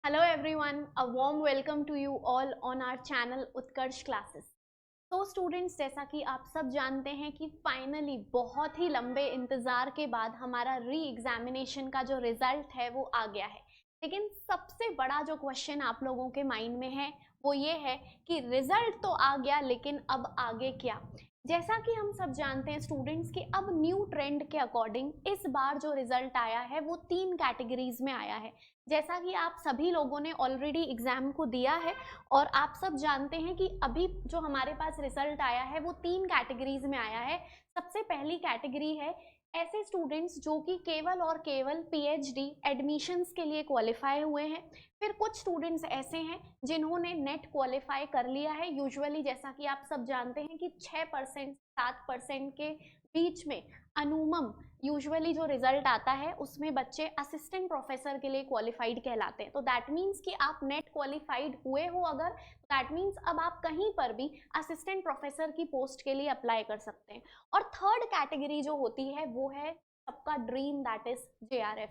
Hello everyone, a warm welcome to you all on our channel Utkarsh classes. तो students, जैसा कि आप सब जानते हैं कि फाइनली बहुत ही लंबे इंतज़ार के बाद हमारा री एग्जामिनेशन का जो रिज़ल्ट है वो आ गया है। लेकिन सबसे बड़ा जो क्वेश्चन आप लोगों के माइंड में है वो ये है कि रिज़ल्ट तो आ गया, लेकिन अब आगे क्या। जैसा कि हम सब जानते हैं स्टूडेंट्स कि अब न्यू ट्रेंड के अकॉर्डिंग इस बार जो रिज़ल्ट आया है वो 3 कैटेगरीज में आया है। जैसा कि आप सभी लोगों ने ऑलरेडी एग्ज़ाम को दिया है और आप सब जानते हैं कि अभी जो हमारे पास रिजल्ट आया है वो 3 कैटेगरीज में आया है। सबसे पहली कैटेगरी है ऐसे स्टूडेंट्स जो कि केवल और केवल पीएचडी एडमिशन्स के लिए क्वालिफाई हुए हैं। फिर कुछ स्टूडेंट्स ऐसे हैं जिन्होंने नेट क्वालिफाई कर लिया है। यूजुअली जैसा कि आप सब जानते हैं कि 6% 7% के बीच में अनुमम यूजुअली जो रिजल्ट आता है उसमें बच्चे असिस्टेंट प्रोफेसर के लिए क्वालिफाइड कहलाते हैं। तो दैट मीन्स कि आप नेट क्वालिफाइड हुए हो अगर, दैट मीन्स अब आप कहीं पर भी असिस्टेंट प्रोफेसर की पोस्ट के लिए अप्लाई कर सकते हैं। और थर्ड कैटेगरी जो होती है वो है सबका ड्रीम, दैट इज जेआरएफ।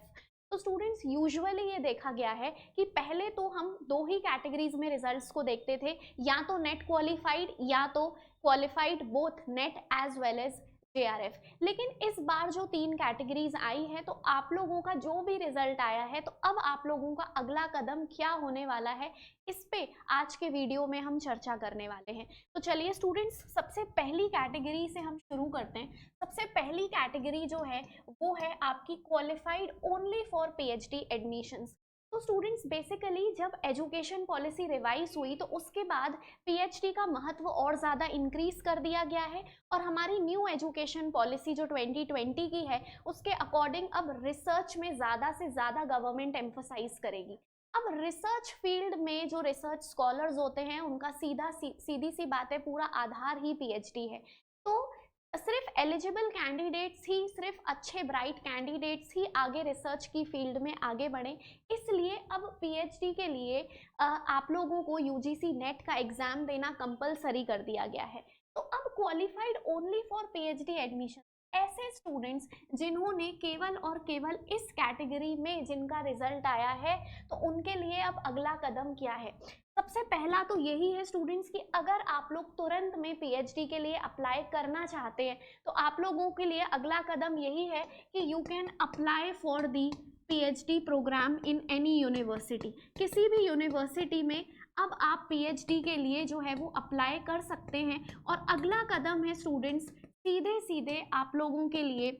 तो स्टूडेंट्स, यूजुअली ये देखा गया है कि पहले तो हम दो ही कैटेगरीज में रिजल्ट्स को देखते थे, या तो नेट क्वालिफाइड या तो qualified both NET as well as JRF. लेकिन इस बार जो 3 कैटेगरीज आई है तो आप लोगों का जो भी रिजल्ट आया है, तो अब आप लोगों का अगला कदम क्या होने वाला है, इस पे आज के वीडियो में हम चर्चा करने वाले हैं। तो चलिए स्टूडेंट्स, सबसे पहली कैटेगरी से हम शुरू करते हैं। सबसे पहली कैटेगरी जो है वो है आपकी qualified only for PhD admissions. तो स्टूडेंट्स, बेसिकली जब एजुकेशन पॉलिसी रिवाइज हुई तो उसके बाद पीएचडी का महत्व और ज़्यादा इंक्रीज कर दिया गया है। और हमारी न्यू एजुकेशन पॉलिसी जो 2020 की है उसके अकॉर्डिंग अब रिसर्च में ज़्यादा से ज़्यादा गवर्नमेंट एम्फोसाइज करेगी। अब रिसर्च फील्ड में जो रिसर्च स्कॉलर्स होते हैं उनका सीधी सी बात है, पूरा आधार ही पीएचडी है। तो सिर्फ एलिजिबल कैंडिडेट्स ही, सिर्फ अच्छे ब्राइट कैंडिडेट्स ही आगे रिसर्च की फील्ड में आगे बढ़े। इसलिए अब पीएचडी के लिए आप लोगों को यूजीसी नेट का एग्जाम देना कंपलसरी कर दिया गया है। तो अब qualified only for PhD admission ऐसे स्टूडेंट्स जिन्होंने केवल और केवल इस कैटेगरी में जिनका रिजल्ट आया है, तो उनके लिए अब अगला कदम क्या है। सबसे पहला तो यही है स्टूडेंट्स कि अगर आप लोग तुरंत में पीएचडी के लिए अप्लाई करना चाहते हैं तो आप लोगों के लिए अगला कदम यही है कि you can apply for the PhD programme in any university. किसी भी यूनिवर्सिटी में अब आप पीएचडी के लिए जो है वो अप्लाई कर सकते हैं। और अगला कदम है स्टूडेंट्स, सीधे सीधे आप लोगों के लिए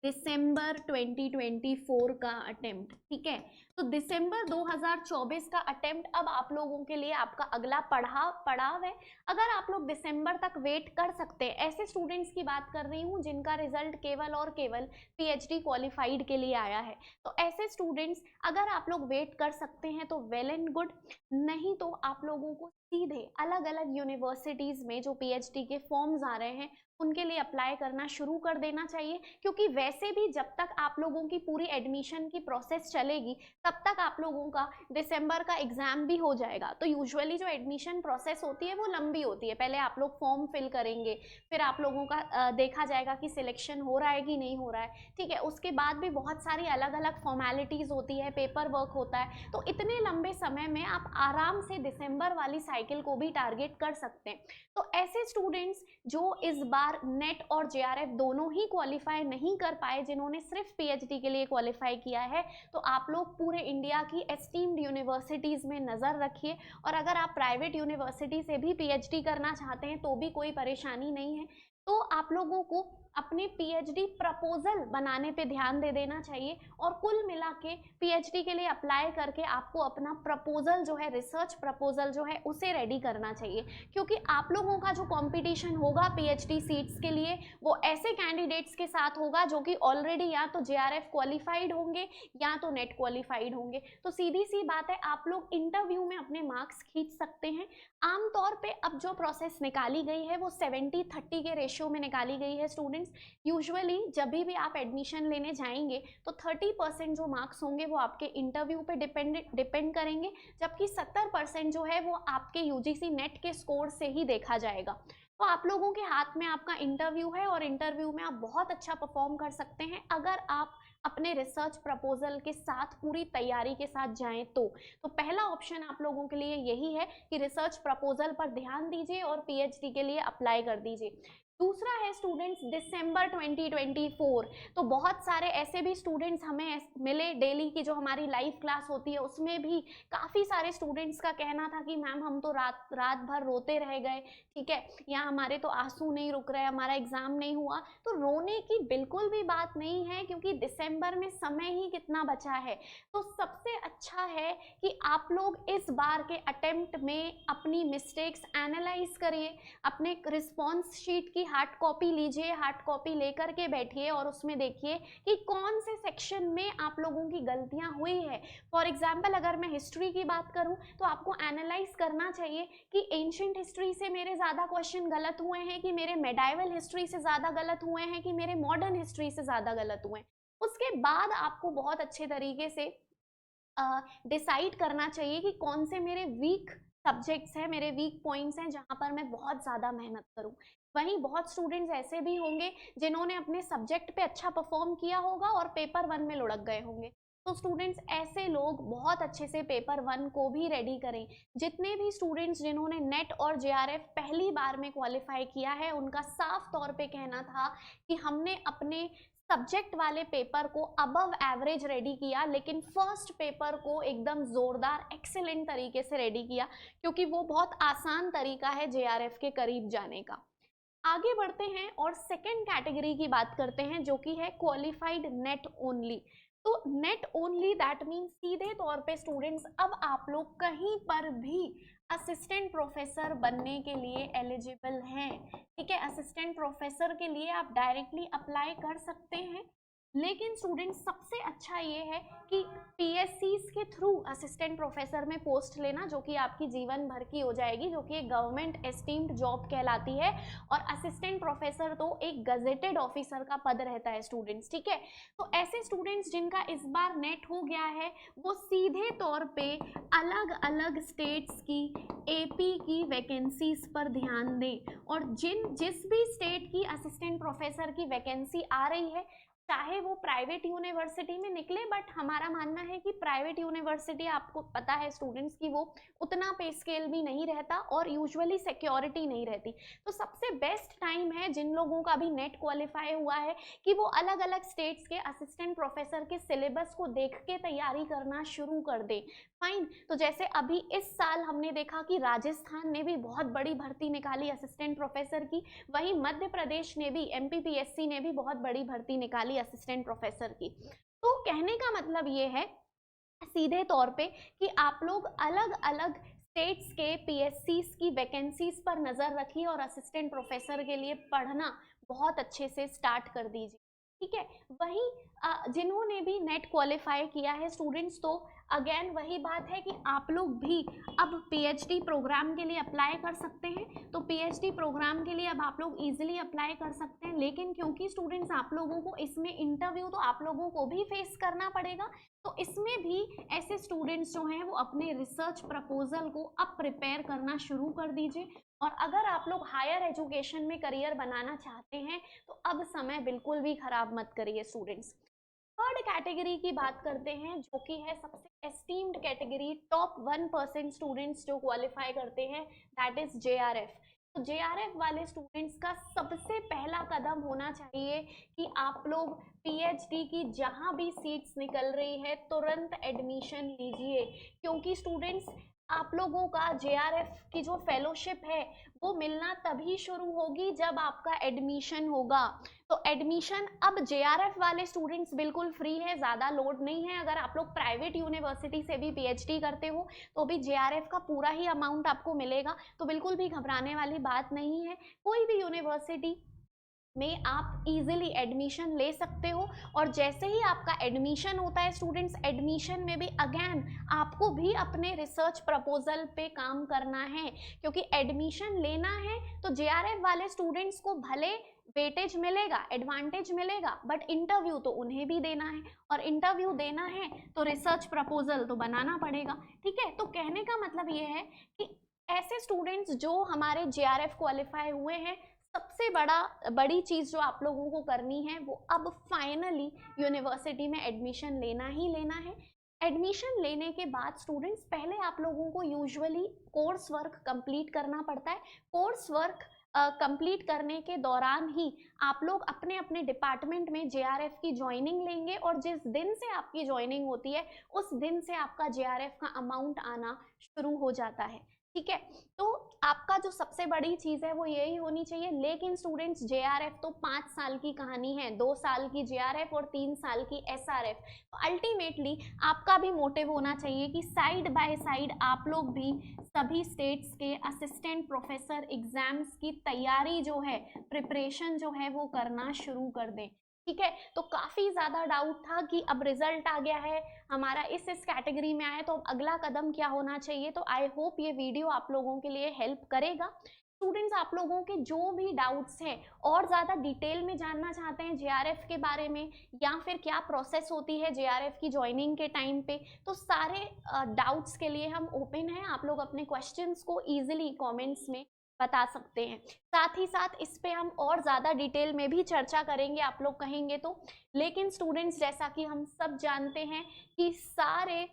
दिसंबर 2024 का अटेम्प्ट। ठीक है, तो दिसंबर 2024 का अटेम्प्ट अब आप लोगों के लिए आपका अगला पड़ाव है। अगर आप लोग दिसंबर तक वेट कर सकते हैं, ऐसे स्टूडेंट्स की बात कर रही हूँ जिनका रिजल्ट केवल और केवल पीएचडी क्वालिफाइड के लिए आया है, तो ऐसे स्टूडेंट्स अगर आप लोग वेट कर सकते हैं तो वेल एंड गुड। नहीं तो आप लोगों को सीधे अलग अलग यूनिवर्सिटीज़ में जो पीएचडी के फॉर्म्स आ रहे हैं उनके लिए अप्लाई करना शुरू कर देना चाहिए। क्योंकि वैसे भी जब तक आप लोगों की पूरी एडमिशन की प्रोसेस चलेगी तब तक आप लोगों का दिसंबर का एग्जाम भी हो जाएगा। तो यूजुअली जो एडमिशन प्रोसेस होती है वो लंबी होती है। पहले आप लोग फॉर्म फिल करेंगे, फिर आप लोगों का देखा जाएगा कि सिलेक्शन हो रहा है कि नहीं हो रहा है। ठीक है, उसके बाद भी बहुत सारी अलग अलग फॉर्मेलिटीज़ होती है, पेपर वर्क होता है। तो इतने लंबे समय में आप आराम से दिसंबर वाली साइकिल को भी टारगेट कर सकते हैं। तो ऐसे स्टूडेंट्स जो इस बार नेट और जेआरएफ दोनों ही क्वालिफाई नहीं कर पाए, जिन्होंने सिर्फ पीएचडी के लिए क्वालिफाई किया है, तो आप लोग पूरे इंडिया की एस्टीम्ड यूनिवर्सिटीज़ में नज़र रखिए। और अगर आप प्राइवेट यूनिवर्सिटी से भी पीएचडी करना चाहते हैं तो भी कोई परेशानी नहीं है। तो आप लोगों को अपने पीएचडी प्रपोजल बनाने पे ध्यान दे देना चाहिए। और कुल मिला के पीएचडी के लिए अप्लाई करके आपको अपना प्रपोजल जो है, रिसर्च प्रपोजल जो है, उसे रेडी करना चाहिए। क्योंकि आप लोगों का जो कंपटीशन होगा पीएचडी सीट्स के लिए वो ऐसे कैंडिडेट्स के साथ होगा जो कि ऑलरेडी या तो जेआरएफ क्वालिफाइड होंगे या तो नेट क्वालिफाइड होंगे। तो सीधी सी बात है, आप लोग इंटरव्यू में अपने मार्क्स खींच सकते हैं। आमतौर पे अब जो प्रोसेस निकाली गई है वो 70-30 के रेशियो में निकाली गई है स्टूडेंट्स। यूजुअली जब भी आप एडमिशन लेने जाएंगे तो 30% जो मार्क्स होंगे वो आपके इंटरव्यू पे डिपेंड करेंगे, जबकि 70% जो है वो आपके यूजीसी नेट के स्कोर से ही देखा जाएगा। तो आप लोगों के हाथ में आपका इंटरव्यू है और इंटरव्यू में आप बहुत अच्छा परफॉर्म कर सकते हैं अगर आप अपने रिसर्च प्रपोजल के साथ पूरी तैयारी के साथ जाएं तो पहला ऑप्शन आप लोगों के लिए यही है कि रिसर्च प्रपोजल पर ध्यान दीजिए और पीएचडी के लिए अप्लाई कर दीजिए। दूसरा है स्टूडेंट्स दिसंबर 2024, तो बहुत सारे ऐसे भी स्टूडेंट्स हमें मिले, डेली की जो हमारी लाइव क्लास होती है उसमें भी काफ़ी सारे स्टूडेंट्स का कहना था कि मैम हम तो रात भर रोते रह गए, ठीक है, या हमारे तो आंसू नहीं रुक रहे, हमारा एग्जाम नहीं हुआ। तो रोने की बिल्कुल भी बात नहीं है, क्योंकि दिसंबर में समय ही कितना बचा है। तो सबसे अच्छा है कि आप लोग इस बार के अटेम्प्ट में अपनी मिस्टेक्स एनालाइज करिए, अपने रिस्पॉन्स शीट की हार्ड कॉपी लीजिए, हार्ड कॉपी लेकर के बैठिए और उसमें देखिए कि कौन से सेक्शन में आप लोगों की गलतियां हुई है। फॉर एग्जाम्पल अगर मैं हिस्ट्री की बात करूं तो आपको एनालाइज करना चाहिए कि एंशिएंट हिस्ट्री से मेरे ज़्यादा क्वेश्चन गलत हुए हैं, कि मेरे मेडाइवल हिस्ट्री से ज़्यादा गलत हुए हैं, कि मेरे मॉडर्न हिस्ट्री से ज़्यादा गलत हुए हैं। उसके बाद आपको बहुत अच्छे तरीके से डिसाइड करना चाहिए कि कौन से मेरे वीक सब्जेक्ट्स हैं, मेरे वीक पॉइंट्स हैं, जहाँ पर मैं बहुत ज़्यादा मेहनत करूँ। वहीं बहुत स्टूडेंट्स ऐसे भी होंगे जिन्होंने अपने सब्जेक्ट पे अच्छा परफॉर्म किया होगा और पेपर 1 में लुढ़क गए होंगे। तो स्टूडेंट्स ऐसे लोग बहुत अच्छे से पेपर 1 को भी रेडी करें। जितने भी स्टूडेंट्स जिन्होंने नेट और जेआरएफ पहली बार में क्वालिफाई किया है, उनका साफ तौर पे कहना था कि हमने अपने सब्जेक्ट वाले पेपर को अबव एवरेज रेडी किया, लेकिन फर्स्ट पेपर को एकदम जोरदार एक्सेलेंट तरीके से रेडी किया, क्योंकि वो बहुत आसान तरीका है जेआरएफ के करीब जाने का। आगे बढ़ते हैं और सेकेंड कैटेगरी की बात करते हैं, जो कि है क्वालिफाइड नेट ओनली। तो नेट ओनली दैट मीन सीधे तौर पे स्टूडेंट्स अब आप लोग कहीं पर भी असिस्टेंट प्रोफेसर बनने के लिए एलिजिबल हैं, ठीक है। असिस्टेंट प्रोफेसर के लिए आप डायरेक्टली अप्लाई कर सकते हैं, लेकिन स्टूडेंट सबसे अच्छा ये है कि पीएससीज के थ्रू असिस्टेंट प्रोफेसर में पोस्ट लेना, जो कि आपकी जीवन भर की हो जाएगी, जो कि एक गवर्नमेंट एस्टीम्ड जॉब कहलाती है। और असिस्टेंट प्रोफेसर तो एक गजेटेड ऑफिसर का पद रहता है स्टूडेंट्स, ठीक है। तो ऐसे स्टूडेंट्स जिनका इस बार नेट हो गया है, वो सीधे तौर पे अलग अलग स्टेट्स की एपी की वैकेंसीज पर ध्यान दें, और जिस भी स्टेट की असिस्टेंट प्रोफेसर की वैकेंसी आ रही है, चाहे वो प्राइवेट यूनिवर्सिटी में निकले, बट हमारा मानना है कि प्राइवेट यूनिवर्सिटी, आपको पता है स्टूडेंट्स की वो उतना पे स्केल भी नहीं रहता और यूजुअली सिक्योरिटी नहीं रहती। तो सबसे बेस्ट टाइम है जिन लोगों का भी नेट क्वालिफाई हुआ है कि वो अलग अलग स्टेट्स के असिस्टेंट प्रोफेसर के सिलेबस को देख के तैयारी करना शुरू कर दें। फाइन। तो जैसे अभी इस साल हमने देखा कि राजस्थान ने भी बहुत बड़ी भर्ती निकाली असिस्टेंट प्रोफेसर की, वहीं मध्य प्रदेश ने भी, एमपीपीएससी ने भी बहुत बड़ी भर्ती निकाली असिस्टेंट प्रोफेसर की। तो कहने का मतलब ये है सीधे तौर पे कि आप लोग अलग अलग स्टेट्स के पीएससीज की वैकेंसीज पर नजर रखिए और असिस्टेंट प्रोफेसर के लिए पढ़ना बहुत अच्छे से स्टार्ट कर दीजिए, ठीक है। वहीं जिन्होंने भी नेट क्वालिफाई किया है स्टूडेंट्स, तो अगेन वही बात है कि आप लोग भी अब पीएचडी प्रोग्राम के लिए अप्लाई कर सकते हैं। तो पीएचडी प्रोग्राम के लिए अब आप लोग इजीली अप्लाई कर सकते हैं, लेकिन क्योंकि स्टूडेंट्स आप लोगों को इसमें इंटरव्यू तो आप लोगों को भी फेस करना पड़ेगा, तो इसमें भी ऐसे स्टूडेंट्स जो हैं वो अपने रिसर्च प्रपोजल को अब प्रिपेयर करना शुरू कर दीजिए। और अगर आप लोग हायर एजुकेशन में करियर बनाना चाहते हैं तो अब समय बिल्कुल भी खराब मत करिए स्टूडेंट्स। थर्ड कैटेगरी की बात करते हैं, जो कि है सबसे एस्टीम्ड कैटेगरी, टॉप 1% स्टूडेंट्स जो क्वालिफाई करते हैं, दैट इज जेआरएफ। तो जेआरएफ वाले स्टूडेंट्स का सबसे पहला कदम होना चाहिए कि आप लोग पीएचडी की जहां भी सीट्स निकल रही है तुरंत एडमिशन लीजिए, क्योंकि स्टूडेंट्स आप लोगों का जेआरएफ की जो फेलोशिप है वो मिलना तभी शुरू होगी जब आपका एडमिशन होगा। तो एडमिशन अब जेआरएफ वाले स्टूडेंट्स बिल्कुल फ्री है, ज़्यादा लोड नहीं है। अगर आप लोग प्राइवेट यूनिवर्सिटी से भी पीएचडी करते हो तो भी जेआरएफ का पूरा ही अमाउंट आपको मिलेगा, तो बिल्कुल भी घबराने वाली बात नहीं है। कोई भी यूनिवर्सिटी में आप इजीली एडमिशन ले सकते हो। और जैसे ही आपका एडमिशन होता है स्टूडेंट्स, एडमिशन में भी अगेन आपको भी अपने रिसर्च प्रपोजल पे काम करना है, क्योंकि एडमिशन लेना है तो जेआरएफ वाले स्टूडेंट्स को भले वेटेज मिलेगा, एडवांटेज मिलेगा, बट इंटरव्यू तो उन्हें भी देना है, और इंटरव्यू देना है तो रिसर्च प्रपोजल तो बनाना पड़ेगा, ठीक है। तो कहने का मतलब ये है कि ऐसे स्टूडेंट्स जो हमारे जेआरएफ क्वालिफाई हुए हैं, सबसे बड़ी चीज़ जो आप लोगों को करनी है वो अब फाइनली यूनिवर्सिटी में एडमिशन लेना ही लेना है। एडमिशन लेने के बाद स्टूडेंट्स पहले आप लोगों को यूजुअली कोर्स वर्क कंप्लीट करना पड़ता है। कोर्स वर्क कंप्लीट करने के दौरान ही आप लोग अपने अपने डिपार्टमेंट में जेआरएफ की ज्वाइनिंग लेंगे और जिस दिन से आपकी ज्वाइनिंग होती है उस दिन से आपका जेआरएफ का अमाउंट आना शुरू हो जाता है। ठीक है, तो आपका जो सबसे बड़ी चीज़ है वो यही होनी चाहिए। लेकिन स्टूडेंट्स जेआरएफ तो 5 साल की कहानी है, 2 साल की जेआरएफ और 3 साल की एसआरएफ। तो अल्टीमेटली आपका भी मोटिव होना चाहिए कि साइड बाय साइड आप लोग भी सभी स्टेट्स के असिस्टेंट प्रोफेसर एग्जाम्स की तैयारी जो है, प्रिपरेशन जो है वो करना शुरू कर दें। ठीक है, तो काफ़ी ज़्यादा डाउट था कि अब रिजल्ट आ गया है हमारा इस कैटेगरी में आया तो अब अगला कदम क्या होना चाहिए। तो आई होप ये वीडियो आप लोगों के लिए हेल्प करेगा। स्टूडेंट्स, आप लोगों के जो भी डाउट्स हैं और ज़्यादा डिटेल में जानना चाहते हैं जेआरएफ के बारे में या फिर क्या प्रोसेस होती है जेआरएफ की ज्वाइनिंग के टाइम पे, तो सारे डाउट्स के लिए हम ओपन हैं। आप लोग अपने क्वेश्चंस को ईजिली कमेंट्स में बता सकते हैं। साथ ही साथ इस पे हम और ज़्यादा डिटेल में भी चर्चा करेंगे आप लोग कहेंगे तो। लेकिन स्टूडेंट्स, जैसा कि हम सब जानते हैं कि सारे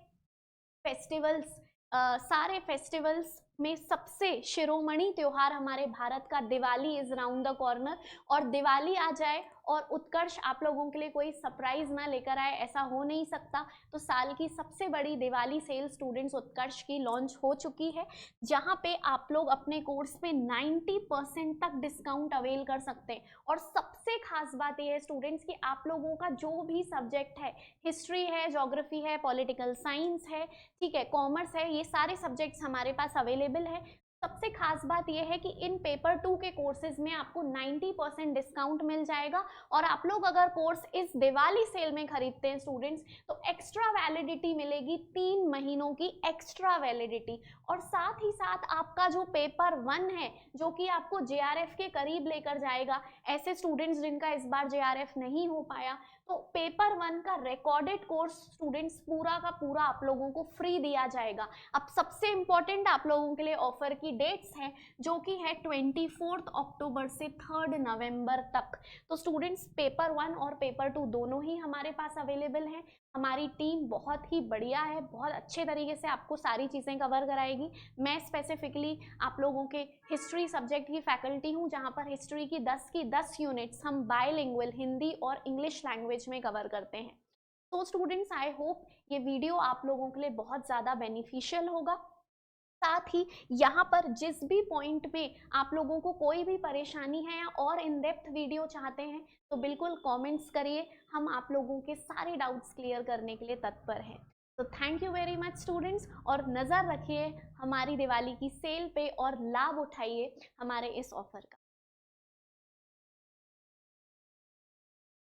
फेस्टिवल्स में सबसे शिरोमणि त्योहार हमारे भारत का Diwali is round the corner. और दिवाली आ जाए और उत्कर्ष आप लोगों के लिए कोई सरप्राइज ना लेकर आए, ऐसा हो नहीं सकता। तो साल की सबसे बड़ी दिवाली सेल स्टूडेंट्स उत्कर्ष की लॉन्च हो चुकी है, जहां पे आप लोग अपने कोर्स पे 90% तक डिस्काउंट अवेल कर सकते हैं। और सबसे खास बात यह है स्टूडेंट्स कि आप लोगों का जो भी सब्जेक्ट है, हिस्ट्री है, ज्योग्राफी है, पॉलिटिकल साइंस है, ठीक है, कॉमर्स है, ये सारे सब्जेक्ट्स हमारे पास अवेलेबल है। सबसे खास बात यह है कि इन पेपर 2 के कोर्सेज में आपको 90% डिस्काउंट मिल जाएगा। और आप लोग अगर कोर्स इस दिवाली सेल में खरीदते हैं स्टूडेंट्स तो एक्स्ट्रा वैलिडिटी मिलेगी, 3 महीनों की एक्स्ट्रा वैलिडिटी। और साथ ही साथ आपका जो पेपर 1 है जो कि आपको जेआरएफ के करीब लेकर जाएगा, ऐसे स्टूडेंट्स जिनका इस बार जेआरएफ नहीं हो पाया, तो पेपर 1 का रिकॉर्डेड कोर्स स्टूडेंट्स पूरा का पूरा आप लोगों को फ्री दिया जाएगा। अब सबसे इंपॉर्टेंट आप लोगों के लिए ऑफर की डेट्स हैं जो कि है 24 अक्टूबर से 3 नवंबर तक। तो स्टूडेंट्स, पेपर 1 और पेपर 2 दोनों ही हमारे पास अवेलेबल हैं। हमारी टीम बहुत ही बढ़िया है, बहुत अच्छे तरीके से आपको सारी चीज़ें कवर कराएगी। मैं स्पेसिफिकली आप लोगों के हिस्ट्री सब्जेक्ट की फैकल्टी हूँ, जहाँ पर हिस्ट्री की 10 यूनिट्स हम बायलिंगुअल हिंदी और इंग्लिश लैंग्वेज में कवर करते हैं। तो स्टूडेंट्स, आई होप ये वीडियो आप लोगों के लिए बहुत ज़्यादा बेनिफिशियल होगा। साथ ही यहाँ पर जिस भी पॉइंट में आप लोगों को कोई भी परेशानी है या और इन डेप्थ वीडियो चाहते हैं तो बिल्कुल कमेंट्स करिए, हम आप लोगों के सारे डाउट्स क्लियर करने के लिए तत्पर हैं। तो thank you very much students, और नज़र रखिए हमारी दिवाली की सेल पे और लाभ उठाइए हमारे इस ऑफर का।